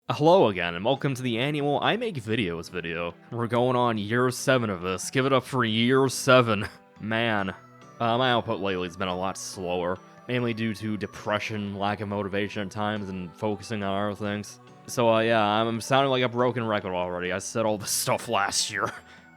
Hello again, and welcome to the annual I Make Videos video. We're going on year 7 of this. Give it up for year 7. Man, my output lately has been a lot slower, mainly due to depression, lack of motivation at times, and focusing on other things. So, yeah, I'm sounding like a broken record already. I said all this stuff last year.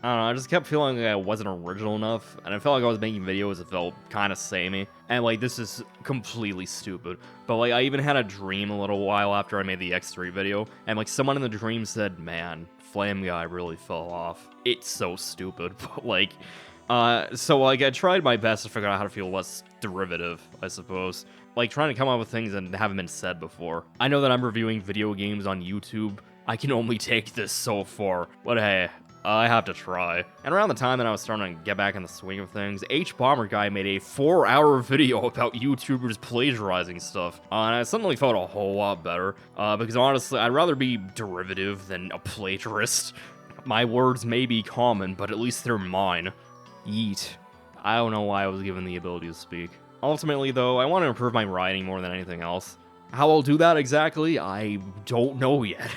I don't know, I just kept feeling like I wasn't original enough, and I felt like I was making videos that felt kind of samey. And, like, this is completely stupid. But, like, I even had a dream a little while after I made the X3 video, and, like, someone in the dream said, man, Flame Guy really fell off. It's so stupid, but, like, so, like, I tried my best to figure out how to feel less derivative, I suppose. Like, trying to come up with things that haven't been said before. I know that I'm reviewing video games on YouTube. I can only take this so far, but hey, I have to try. And around the time that I was starting to get back in the swing of things, H-Bomber Guy made a 4-hour video about YouTubers plagiarizing stuff. And I suddenly felt a whole lot better, because honestly, I'd rather be derivative than a plagiarist. My words may be common, but at least they're mine. Yeet. I don't know why I was given the ability to speak. Ultimately, though, I want to improve my writing more than anything else. How I'll do that exactly, I don't know yet.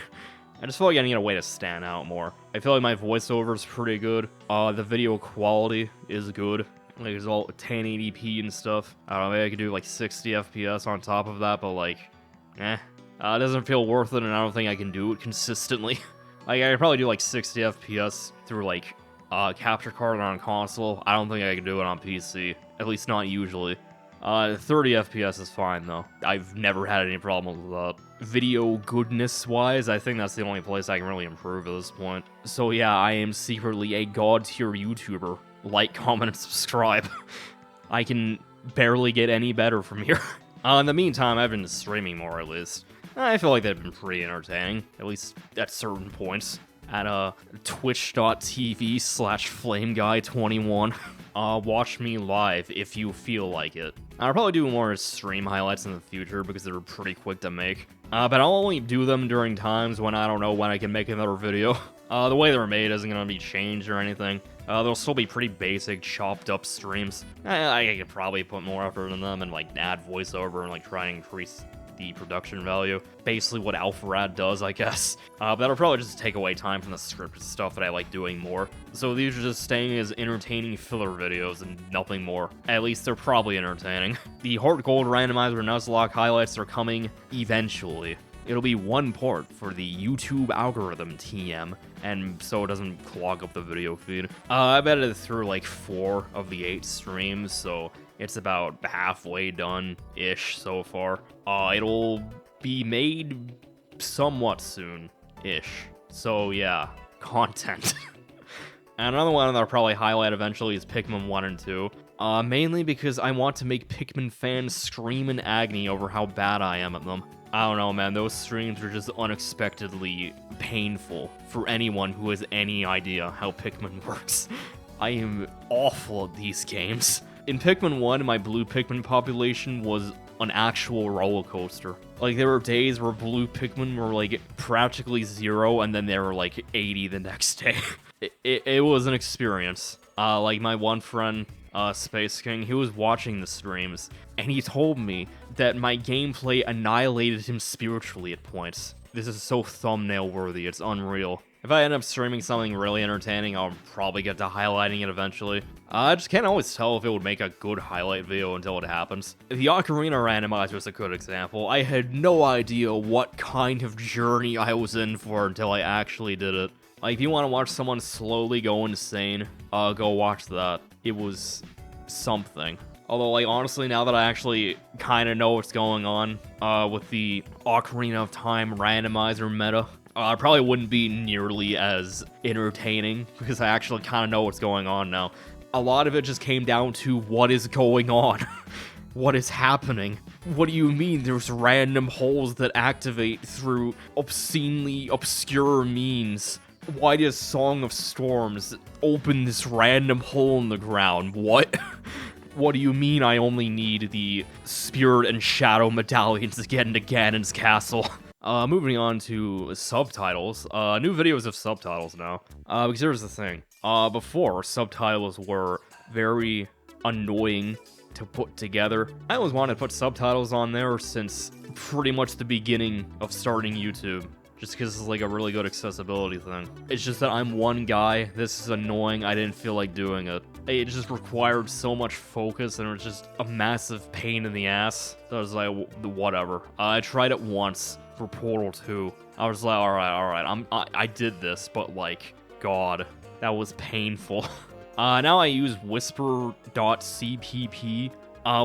I just feel like I need a way to stand out more. I feel like my voiceover is pretty good. The video quality is good. Like, it's all 1080p and stuff. I don't know, maybe I could do like 60 FPS on top of that, but like, it doesn't feel worth it, and I don't think I can do it consistently. Like, I could probably do like 60 FPS through like capture card on console. I don't think I can do it on PC, at least not usually. 30 FPS is fine though. I've never had any problems with that. Video goodness wise, I think that's the only place I can really improve at this point. So yeah, I am secretly a god tier YouTuber. Like, comment, and subscribe. I can barely get any better from here. In the meantime, I've been streaming more at least. I feel like they've been pretty entertaining, at least at certain points. At twitch.tv/flameguy21. Watch me live if you feel like it. I'll probably do more stream highlights in the future because they're pretty quick to make. But I'll only do them during times when I don't know when I can make another video. The way they're made isn't going to be changed or anything. They'll still be pretty basic, chopped up streams. I could probably put more effort in them and like add voiceover and like try and increase the production value. Basically what Alpharad does, I guess. But that'll probably just take away time from the scripted stuff that I like doing more. So these are just staying as entertaining filler videos and nothing more. At least they're probably entertaining. The Heart Gold Randomizer Nuzlocke highlights are coming eventually. It'll be one port for the YouTube algorithm TM, and so it doesn't clog up the video feed. I've edited through like 4 of the 8 streams, so it's about halfway done-ish so far. It'll be made somewhat soon-ish. So yeah, content. And another one that I'll probably highlight eventually is Pikmin 1 and 2. Mainly because I want to make Pikmin fans scream in agony over how bad I am at them. I don't know, man, those streams are just unexpectedly painful for anyone who has any idea how Pikmin works. I am awful at these games. In Pikmin 1, my blue Pikmin population was an actual roller coaster. Like, there were days where blue Pikmin were like practically 0, and then they were like 80 the next day. It was an experience. Like my one friend, Space King, he was watching the streams, and he told me that my gameplay annihilated him spiritually at points. This is so thumbnail worthy, it's unreal. If I end up streaming something really entertaining, I'll probably get to highlighting it eventually. I just can't always tell if it would make a good highlight video until it happens. The Ocarina randomizer is a good example. I had no idea what kind of journey I was in for until I actually did it. Like, if you want to watch someone slowly go insane, go watch that. It was something. Although, like, honestly, now that I actually kind of know what's going on with the Ocarina of Time randomizer meta, I probably wouldn't be nearly as entertaining because I actually kind of know what's going on now. A lot of it just came down to what is going on. What is happening? What do you mean there's random holes that activate through obscenely obscure means? Why does Song of Storms open this random hole in the ground? What? What do you mean I only need the Spirit and Shadow medallions to get into Ganon's castle? Moving on to subtitles. New videos of subtitles now. Because here's the thing. Before, subtitles were very annoying to put together. I always wanted to put subtitles on there since pretty much the beginning of starting YouTube. just because it's like a really good accessibility thing. It's just that I'm one guy. This is annoying. I didn't feel like doing it. It just required so much focus, and it was just a massive pain in the ass. So I was like, whatever. I tried it once for Portal 2. I was like, all right, I did this, but like, God, that was painful. Now I use Whisper.cpp,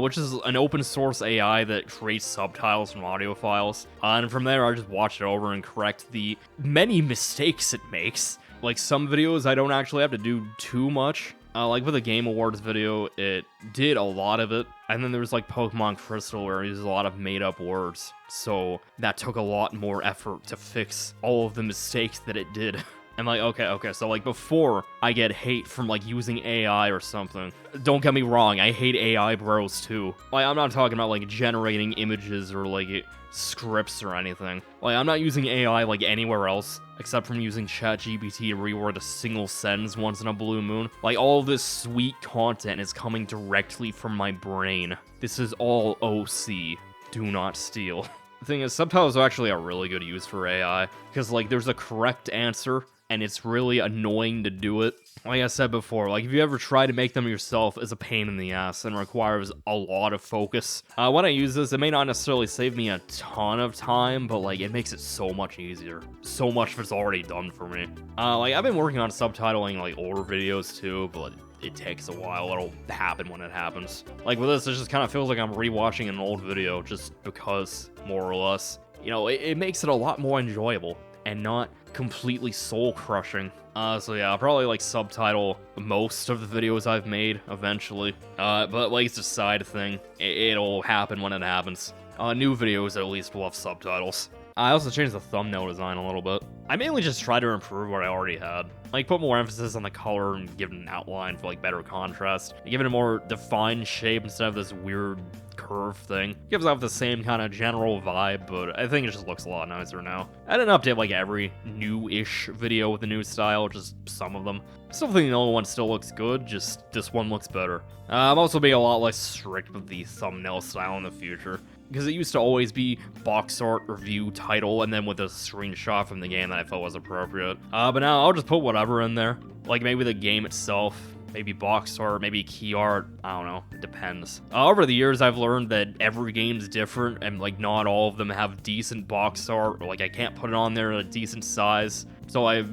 which is an open source AI that creates subtitles from audio files. And from there, I just watch it over and correct the many mistakes it makes. Like some videos, I don't actually have to do too much. Like with the Game Awards video, it did a lot of it. And then there was like Pokemon Crystal where it uses a lot of made up words. So that took a lot more effort to fix all of the mistakes that it did. And like, okay, so like before I get hate from like using AI or something, don't get me wrong, I hate AI bros too. Like, I'm not talking about like generating images or like scripts or anything. Like, I'm not using AI like anywhere else, except from using ChatGPT to reword a single sentence once in a blue moon. Like, all this sweet content is coming directly from my brain. This is all OC. Do not steal. The thing is, subtitles are actually a really good use for AI, because like there's a correct answer, and it's really annoying to do it. Like I said before, like if you ever try to make them yourself, it's a pain in the ass and requires a lot of focus. When I use this, it may not necessarily save me a ton of time, but like it makes it so much easier. So much of it's already done for me. Like I've been working on subtitling like older videos too, but it takes a while. It'll happen when it happens. Like with this, it just kind of feels like I'm rewatching an old video just because, more or less. You know, it makes it a lot more enjoyable and not completely soul-crushing. So yeah, I'll probably like subtitle most of the videos I've made eventually. But like it's a side thing. It'll happen when it happens. New videos at least will have subtitles. I also changed the thumbnail design a little bit. I mainly just try to improve what I already had. Like put more emphasis on the color and give it an outline for like better contrast. Give it a more defined shape instead of this weird curve thing. Gives off the same kind of general vibe, but I think it just looks a lot nicer now. I didn't update like every new-ish video with a new style, just some of them. Still think the old one still looks good, just this one looks better. I'm also being a lot less strict with the thumbnail style in the future, because it used to always be box art, review, title, and then with a screenshot from the game that I felt was appropriate. But now I'll just put whatever in there. Like maybe the game itself, maybe box art, maybe key art, I don't know, it depends. Over the years, I've learned that every game's different, and like not all of them have decent box art, or like I can't put it on there at a decent size, so I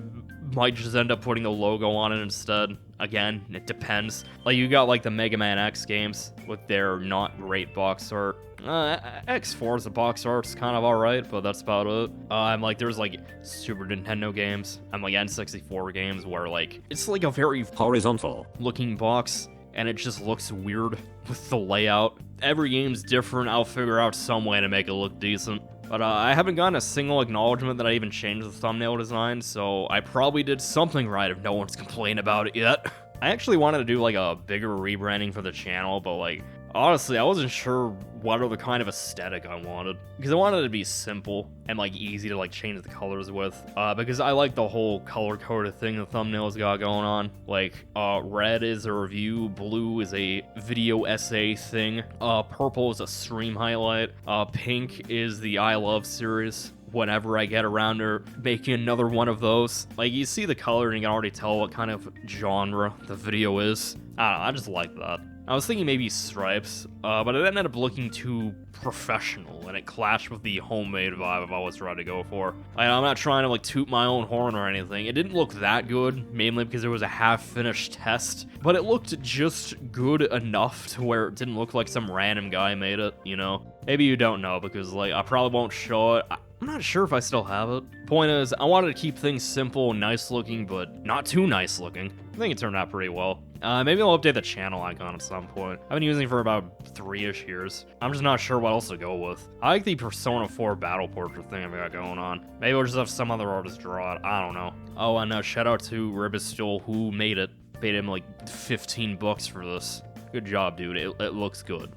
might just end up putting the logo on it instead. Again, it depends. Like you got like the Mega Man X games with their not great box art. X4's the box art's kind of alright, but that's about it. I'm like, there's like Super Nintendo games and like N64 games where like, it's like a very horizontal looking box and it just looks weird with the layout. Every game's different. I'll figure out some way to make it look decent. But I haven't gotten a single acknowledgement that I even changed the thumbnail design, so I probably did something right if no one's complained about it yet. I actually wanted to do like a bigger rebranding for the channel, but like, honestly, I wasn't sure what other kind of aesthetic I wanted. Because I wanted it to be simple and like easy to like change the colors with. Because I like the whole color-coded thing the thumbnail's got going on. Like, red is a review, blue is a video essay thing, purple is a stream highlight, pink is the I Love series. Whenever I get around to making another one of those. Like, you see the color and you can already tell what kind of genre the video is. I don't know, I just like that. I was thinking maybe stripes, but it ended up looking too professional, and it clashed with the homemade vibe I've always tried to go for. I'm not trying to like toot my own horn or anything. It didn't look that good, mainly because it was a half-finished test, but it looked just good enough to where it didn't look like some random guy made it, you know? Maybe you don't know, because like I probably won't show it. I'm not sure if I still have it. Point is, I wanted to keep things simple and nice looking, but not too nice looking. I think it turned out pretty well. Maybe I'll update the channel icon at some point. I've been using it for about 3-ish years. I'm just not sure what else to go with. I like the Persona 4 battle portrait thing I've got going on. Maybe we'll just have some other artist draw it. I don't know. Oh, and shout out to Ribistil who made it. Paid him like $15 for this. Good job, dude. It looks good.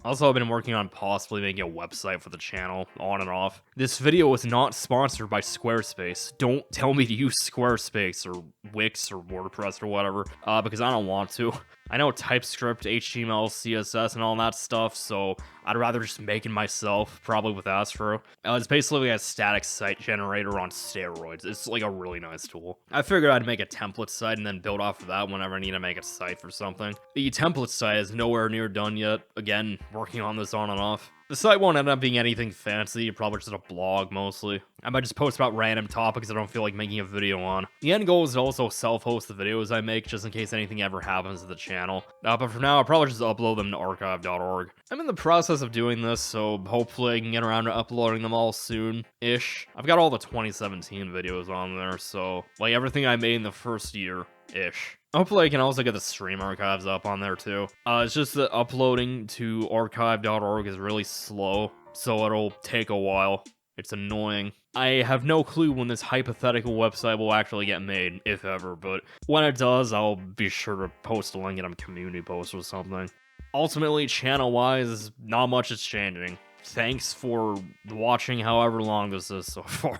Also, I've been working on possibly making a website for the channel, on and off. This video was not sponsored by Squarespace. Don't tell me to use Squarespace or Wix or WordPress or whatever, because I don't want to. I know TypeScript, HTML, CSS, and all that stuff, so I'd rather just make it myself, probably with Astro. It's basically a static site generator on steroids. It's like a really nice tool. I figured I'd make a template site and then build off of that whenever I need to make a site for something. The template site is nowhere near done yet. Again, working on this on and off. The site won't end up being anything fancy, probably just a blog mostly. I might just post about random topics I don't feel like making a video on. The end goal is to also self-host the videos I make, just in case anything ever happens to the channel. But for now, I'll probably just upload them to archive.org. I'm in the process of doing this, so hopefully I can get around to uploading them all soon-ish. I've got all the 2017 videos on there, so like everything I made in the first year-ish. Hopefully I can also get the stream archives up on there too. It's just that uploading to archive.org is really slow, so it'll take a while. It's annoying. I have no clue when this hypothetical website will actually get made, if ever, but when it does, I'll be sure to post a link in a community post or something. Ultimately, channel-wise, not much is changing. Thanks for watching however long this is so far.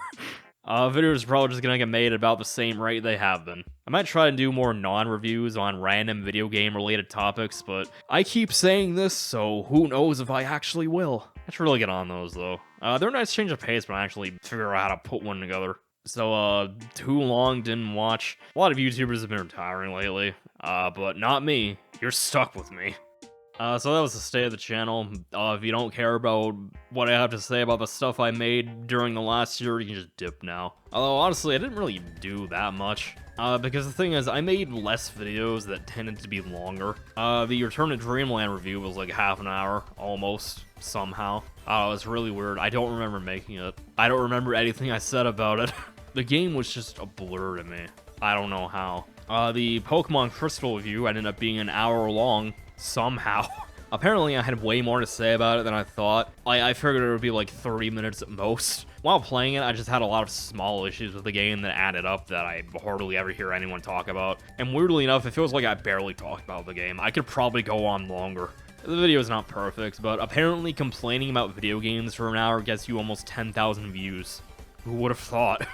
Videos are probably just gonna get made at about the same rate they have been. I might try to do more non-reviews on random video game related topics, but I keep saying this, so who knows if I actually will. I should really get on those though. They're a nice change of pace, but I actually figure out how to put one together. So, too long, didn't watch. A lot of YouTubers have been retiring lately, but not me. You're stuck with me. So that was the state of the channel. If you don't care about what I have to say about the stuff I made during the last year, you can just dip now. Although, honestly, I didn't really do that much. Because the thing is, I made less videos that tended to be longer. The Return to Dreamland review was like half an hour, almost, somehow. It was really weird. I don't remember making it. I don't remember anything I said about it. The game was just a blur to me. I don't know how. The Pokemon Crystal review ended up being an hour long. Somehow. Apparently I had way more to say about it than I thought. I figured it would be like 30 minutes at most. While playing it, I just had a lot of small issues with the game that added up that I hardly ever hear anyone talk about. And weirdly enough, it feels like I barely talked about the game. I could probably go on longer. The video is not perfect, but apparently complaining about video games for an hour gets you almost 10,000 views. Who would have thought?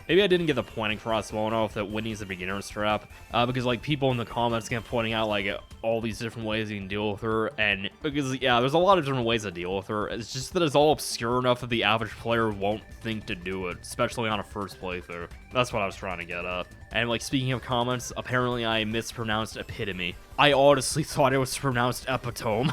Maybe I didn't get the point across well enough that Whitney's a beginner's trap, because like people in the comments kept pointing out like all these different ways you can deal with her, and because yeah, there's a lot of different ways to deal with her. It's just that it's all obscure enough that the average player won't think to do it, especially on a first playthrough. That's what I was trying to get at. And like speaking of comments, apparently I mispronounced epitome. I honestly thought it was pronounced epitome.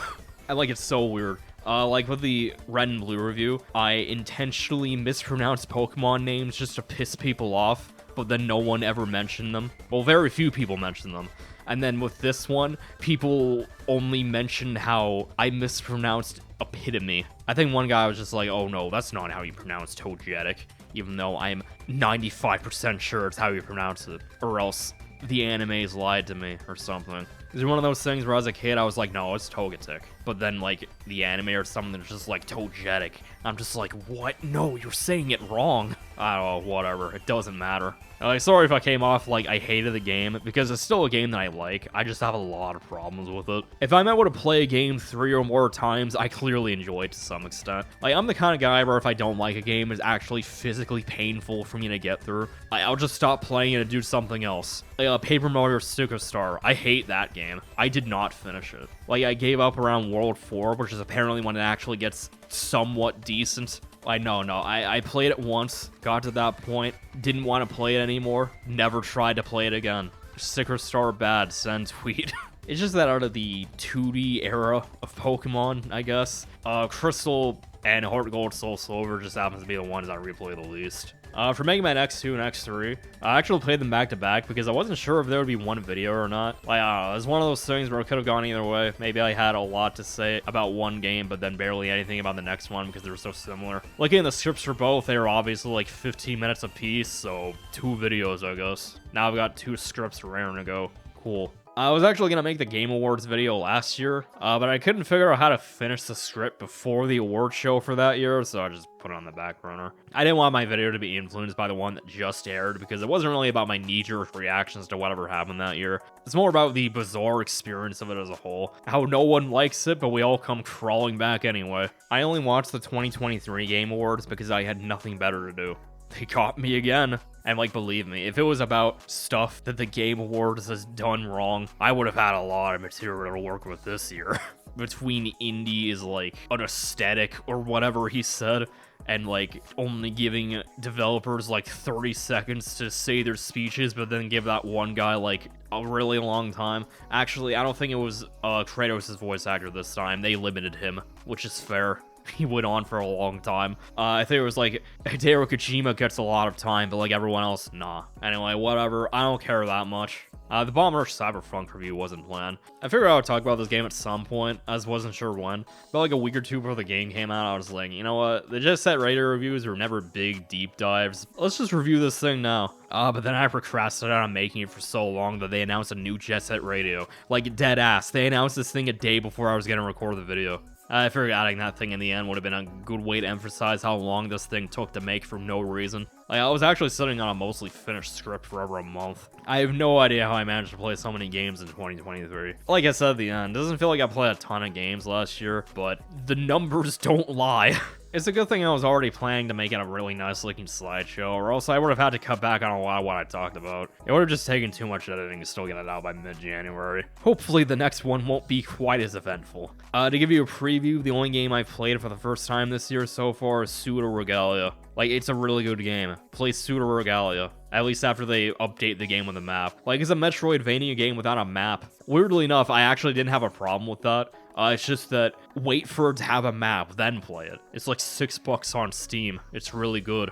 I like it's so weird. Like with the Red and Blue review, I intentionally mispronounced Pokemon names just to piss people off, but then no one ever mentioned them. Well, very few people mentioned them. And then with this one, people only mentioned how I mispronounced epitome. I think one guy was just like, oh no, that's not how you pronounce Togetic, even though I'm 95% sure it's how you pronounce it, or else the animes lied to me or something. Is it one of those things where as a kid I was like, no, it's Togetic, but then like the anime or something that's just like Togetic. I'm just like, what? No, you're saying it wrong. I don't know, whatever. It doesn't matter. Like, sorry if I came off like I hated the game, because it's still a game that I like. I just have a lot of problems with it. If I'm able to play a game 3 or more times, I clearly enjoy it to some extent. Like, I'm the kind of guy where if I don't like a game, it's actually physically painful for me to get through. I'll just stop playing it and do something else. Like, Paper Mario Sticker Star. I hate that game. I did not finish it. Like, I gave up around World 4, which is apparently when it actually gets somewhat decent. I played it once, got to that point, didn't want to play it anymore, never tried to play it again. Sticker Star bad, send tweet. It's just that out of the 2D era of Pokemon, I guess, Crystal and Heart Gold Soul Silver just happens to be the ones I replay the least. For Mega Man X2 and X3, I actually played them back to back because I wasn't sure if there would be one video or not. Like, I don't know, it's one of those things where it could have gone either way. Maybe I had a lot to say about one game, but then barely anything about the next one because they were so similar. Looking at the scripts for both, they were obviously like 15 minutes apiece, so 2 videos, I guess. Now I've got 2 scripts raring to go. Cool. I was actually going to make the Game Awards video last year, but I couldn't figure out how to finish the script before the award show for that year, so I just put it on the back burner. I didn't want my video to be influenced by the one that just aired, because it wasn't really about my knee-jerk reactions to whatever happened that year. It's more about the bizarre experience of it as a whole. How no one likes it, but we all come crawling back anyway. I only watched the 2023 Game Awards because I had nothing better to do. They caught me again. And like, believe me, if it was about stuff that the Game Awards has done wrong, I would have had a lot of material to work with this year. Between indie is like an aesthetic or whatever he said, and like only giving developers like 30 seconds to say their speeches, but then give that one guy like a really long time. Actually, I don't think it was Kratos' voice actor this time. They limited him, which is fair. He went on for a long time. I think it was like Hideo Kojima gets a lot of time, but like everyone else, nah. Anyway, whatever. I don't care that much. The Bomb Rush Cyberpunk review wasn't planned. I figured I would talk about this game at some point. I just wasn't sure when. But like a week or two before the game came out, I was like, you know what? The Jet Set Radio reviews were never big, deep dives. Let's just review this thing now. But then I procrastinated on making it for so long that they announced a new Jet Set Radio. Like, dead ass. They announced this thing a day before I was gonna record the video. I figured adding that thing in the end would have been a good way to emphasize how long this thing took to make for no reason. Like, I was actually sitting on a mostly finished script for over a month. I have no idea how I managed to play so many games in 2023. Like I said at the end, it doesn't feel like I played a ton of games last year, but the numbers don't lie. It's a good thing I was already planning to make it a really nice looking slideshow, or else I would have had to cut back on a lot of what I talked about. It would have just taken too much editing to still get it out by mid-January. Hopefully the next one won't be quite as eventful. To give you a preview, the only game I've played for the first time this year so far is Pseudo Regalia. Like, it's a really good game. Play Pseudo Regalia. At least after they update the game with a map. Like, it's a Metroidvania game without a map. Weirdly enough, I actually didn't have a problem with that. It's just that, wait for it to have a map, then play it. It's like $6 on Steam. It's really good.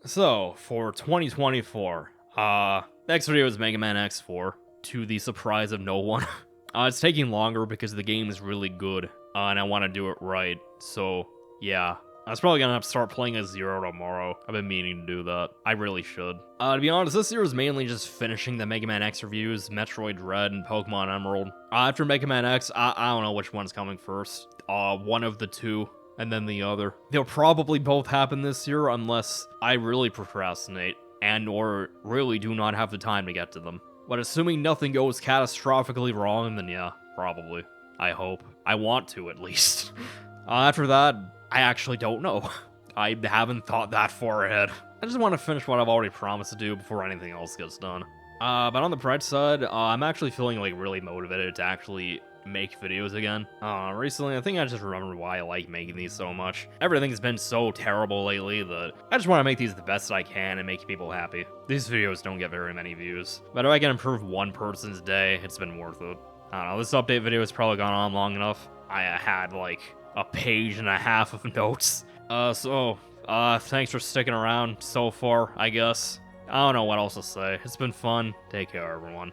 So, for 2024, next video is Mega Man X4, to the surprise of no one. It's taking longer because the game is really good, and I want to do it right, so, yeah. I was probably gonna have to start playing as Zero tomorrow. I've been meaning to do that. I really should. To be honest, this year is mainly just finishing the Mega Man X reviews, Metroid Dread, and Pokemon Emerald. After Mega Man X, I don't know which one's coming first. One of the two, and then the other. They'll probably both happen this year unless I really procrastinate, and or really do not have the time to get to them. But assuming nothing goes catastrophically wrong, then yeah, probably. I hope. I want to, at least. After that, I actually don't know. I haven't thought that far ahead. I just want to finish what I've already promised to do before anything else gets done. But on the bright side, I'm actually feeling like really motivated to actually make videos again. Recently, I think I just remembered why I like making these so much. Everything's been so terrible lately that I just want to make these the best I can and make people happy. These videos don't get very many views, but if I can improve one person's day, it's been worth it. I don't know, this update video has probably gone on long enough. I had like a page and a half of notes. Thanks for sticking around so far, I guess. I don't know what else to say. It's been fun. Take care, everyone.